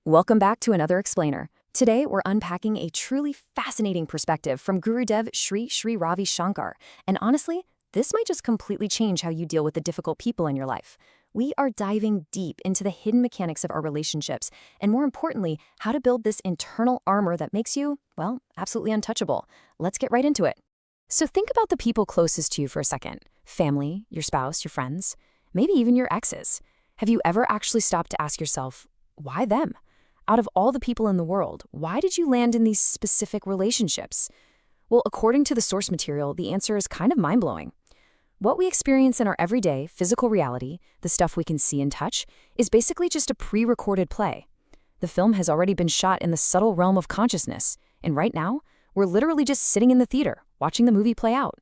Welcome back to another explainer. Today, we're unpacking a truly fascinating perspective from Gurudev Sri Sri Ravi Shankar. And honestly, this might just completely change how you deal with the difficult people in your life. We are diving deep into the hidden mechanics of our relationships, and more importantly, how to build this internal armor that makes you, well, absolutely untouchable. Let's get right into it. So think about the people closest to you for a second. Family, your spouse, your friends, maybe even your exes. Have you ever actually stopped to ask yourself, why them? Out of all the people in the world, why did you land in these specific relationships? Well, according to the source material, the answer is kind of mind-blowing. What we experience in our everyday physical reality, the stuff we can see and touch, is basically just a pre-recorded play. The film has already been shot in the subtle realm of consciousness, and right now, we're literally just sitting in the theater, watching the movie play out.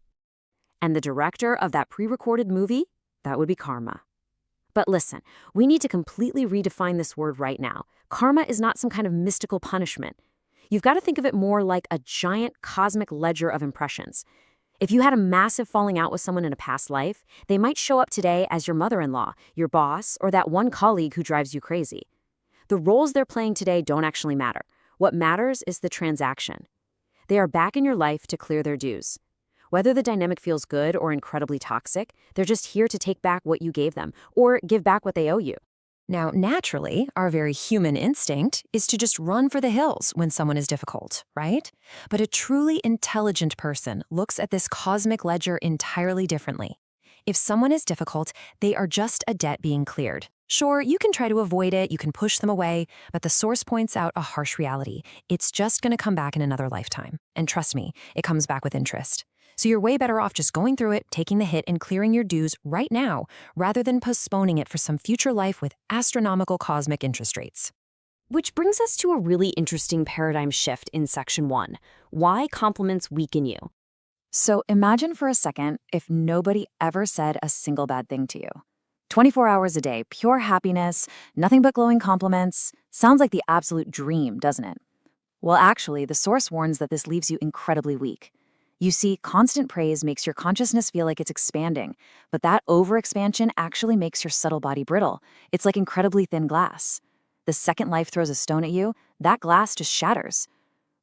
And the director of that pre-recorded movie? That would be karma. But listen, we need to completely redefine this word right now. Karma is not some kind of mystical punishment. You've got to think of it more like a giant cosmic ledger of impressions. If you had a massive falling out with someone in a past life, they might show up today as your mother-in-law, your boss, or that one colleague who drives you crazy. The roles they're playing today don't actually matter. What matters is the transaction. They are back in your life to clear their dues. Whether the dynamic feels good or incredibly toxic, they're just here to take back what you gave them, or give back what they owe you. Now, naturally, our very human instinct is to just run for the hills when someone is difficult, right? But a truly intelligent person looks at this cosmic ledger entirely differently. If someone is difficult, they are just a debt being cleared. Sure, you can try to avoid it, you can push them away, but the source points out a harsh reality. It's just going to come back in another lifetime. And trust me, it comes back with interest. So you're way better off just going through it, taking the hit, and clearing your dues right now, rather than postponing it for some future life with astronomical cosmic interest rates. Which brings us to a really interesting paradigm shift in Section 1. Why compliments weaken you? So imagine for a second if nobody ever said a single bad thing to you. 24 hours a day, pure happiness, nothing but glowing compliments. Sounds like the absolute dream, doesn't it? Well, actually, the source warns that this leaves you incredibly weak. You see, constant praise makes your consciousness feel like it's expanding, but that overexpansion actually makes your subtle body brittle. It's like incredibly thin glass. The second life throws a stone at you, that glass just shatters.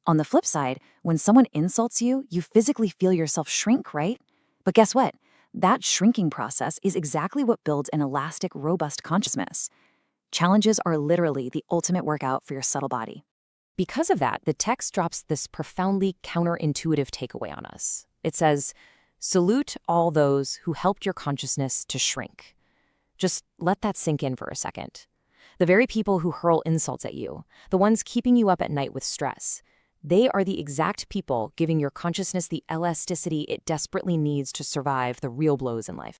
On the flip side, when someone insults you, you physically feel yourself shrink, right? But guess what? That shrinking process is exactly what builds an elastic, robust consciousness. Challenges are literally the ultimate workout for your subtle body. Because of that, the text drops this profoundly counterintuitive takeaway on us. It says, salute all those who helped your consciousness to shrink. Just let that sink in for a second. The very people who hurl insults at you, the ones keeping you up at night with stress, they are the exact people giving your consciousness the elasticity it desperately needs to survive the real blows in life.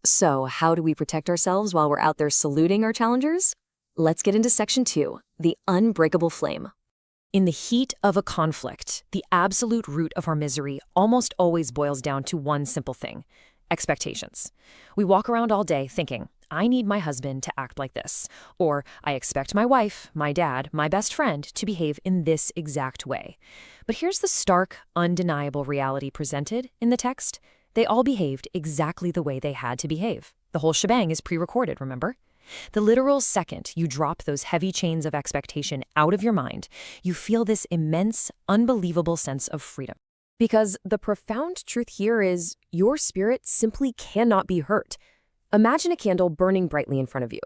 So, how do we protect ourselves while we're out there saluting our challengers? Let's get into Section 2, the unbreakable flame. In the heat of a conflict, the absolute root of our misery almost always boils down to one simple thing: expectations. We walk around all day thinking, I need my husband to act like this, or I expect my wife, my dad, my best friend to behave in this exact way. But here's the stark, undeniable reality presented in the text. They all behaved exactly the way they had to behave. The whole shebang is pre-recorded, remember? The literal second you drop those heavy chains of expectation out of your mind, you feel this immense, unbelievable sense of freedom. Because the profound truth here is your spirit simply cannot be hurt. Imagine a candle burning brightly in front of you.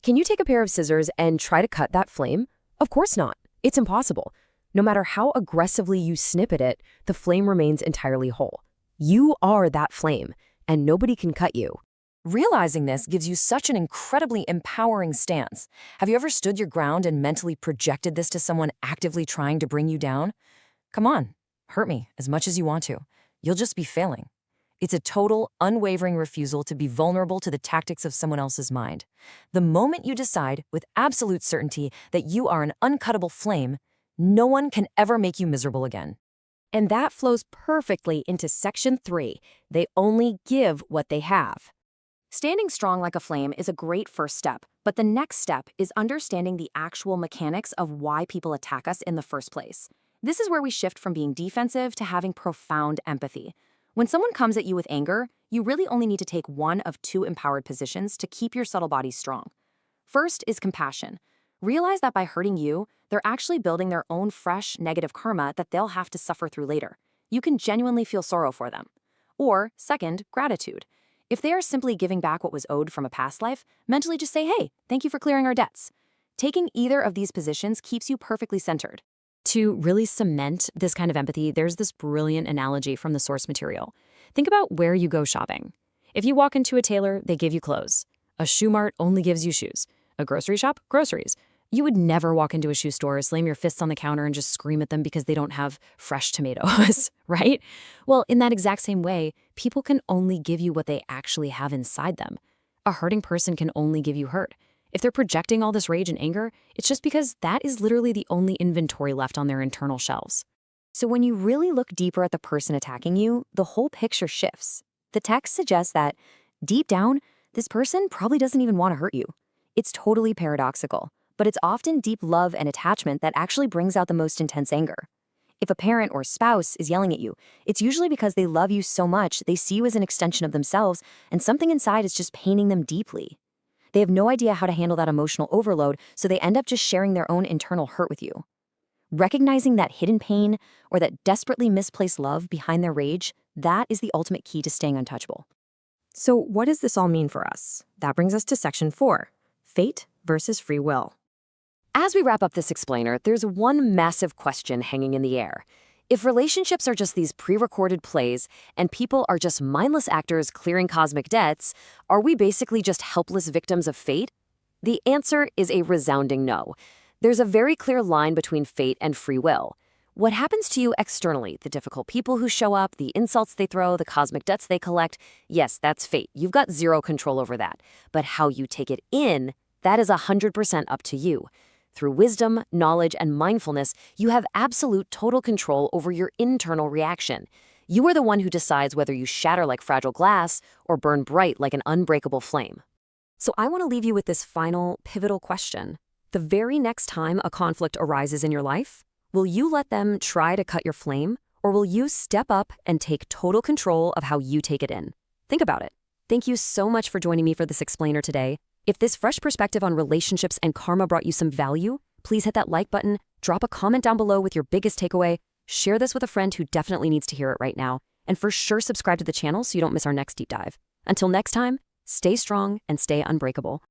Can you take a pair of scissors and try to cut that flame? Of course not. It's impossible. No matter how aggressively you snip at it, the flame remains entirely whole. You are that flame, and nobody can cut you. Realizing this gives you such an incredibly empowering stance. Have you ever stood your ground and mentally projected this to someone actively trying to bring you down? Come on, hurt me as much as you want to. You'll just be failing. It's a total, unwavering refusal to be vulnerable to the tactics of someone else's mind. The moment you decide with absolute certainty that you are an uncuttable flame, no one can ever make you miserable again. And that flows perfectly into Section 3. They only give what they have. Standing strong like a flame is a great first step, but the next step is understanding the actual mechanics of why people attack us in the first place. This is where we shift from being defensive to having profound empathy. When someone comes at you with anger, you really only need to take one of two empowered positions to keep your subtle body strong. First is compassion. Realize that by hurting you, they're actually building their own fresh, negative karma that they'll have to suffer through later. You can genuinely feel sorrow for them. Or, second, gratitude. If they are simply giving back what was owed from a past life, mentally just say, hey, thank you for clearing our debts. Taking either of these positions keeps you perfectly centered. To really cement this kind of empathy, there's this brilliant analogy from the source material. Think about where you go shopping. If you walk into a tailor, they give you clothes. A shoe mart only gives you shoes. A grocery shop, groceries. You would never walk into a shoe store, slam your fists on the counter, and just scream at them because they don't have fresh tomatoes, right? Well, in that exact same way, people can only give you what they actually have inside them. A hurting person can only give you hurt. If they're projecting all this rage and anger, it's just because that is literally the only inventory left on their internal shelves. So when you really look deeper at the person attacking you, the whole picture shifts. The text suggests that, deep down, this person probably doesn't even want to hurt you. It's totally paradoxical, but it's often deep love and attachment that actually brings out the most intense anger. If a parent or spouse is yelling at you, it's usually because they love you so much they see you as an extension of themselves, and something inside is just paining them deeply. They have no idea how to handle that emotional overload, so they end up just sharing their own internal hurt with you. Recognizing that hidden pain or that desperately misplaced love behind their rage, that is the ultimate key to staying untouchable. So what does this all mean for us? That brings us to section 4, fate versus free will. As we wrap up this explainer, there's one massive question hanging in the air. If relationships are just these pre-recorded plays and people are just mindless actors clearing cosmic debts, are we basically just helpless victims of fate? The answer is a resounding no. There's a very clear line between fate and free will. What happens to you externally, the difficult people who show up, the insults they throw, the cosmic debts they collect, yes, that's fate. You've got zero control over that. But how you take it in, that is 100% up to you. Through wisdom, knowledge, and mindfulness, you have absolute total control over your internal reaction. You are the one who decides whether you shatter like fragile glass or burn bright like an unbreakable flame. So I want to leave you with this final, pivotal question. The very next time a conflict arises in your life, will you let them try to cut your flame, or will you step up and take total control of how you take it in? Think about it. Thank you so much for joining me for this explainer today. If this fresh perspective on relationships and karma brought you some value, please hit that like button, drop a comment down below with your biggest takeaway, share this with a friend who definitely needs to hear it right now, and for sure subscribe to the channel so you don't miss our next deep dive. Until next time, stay strong and stay unbreakable.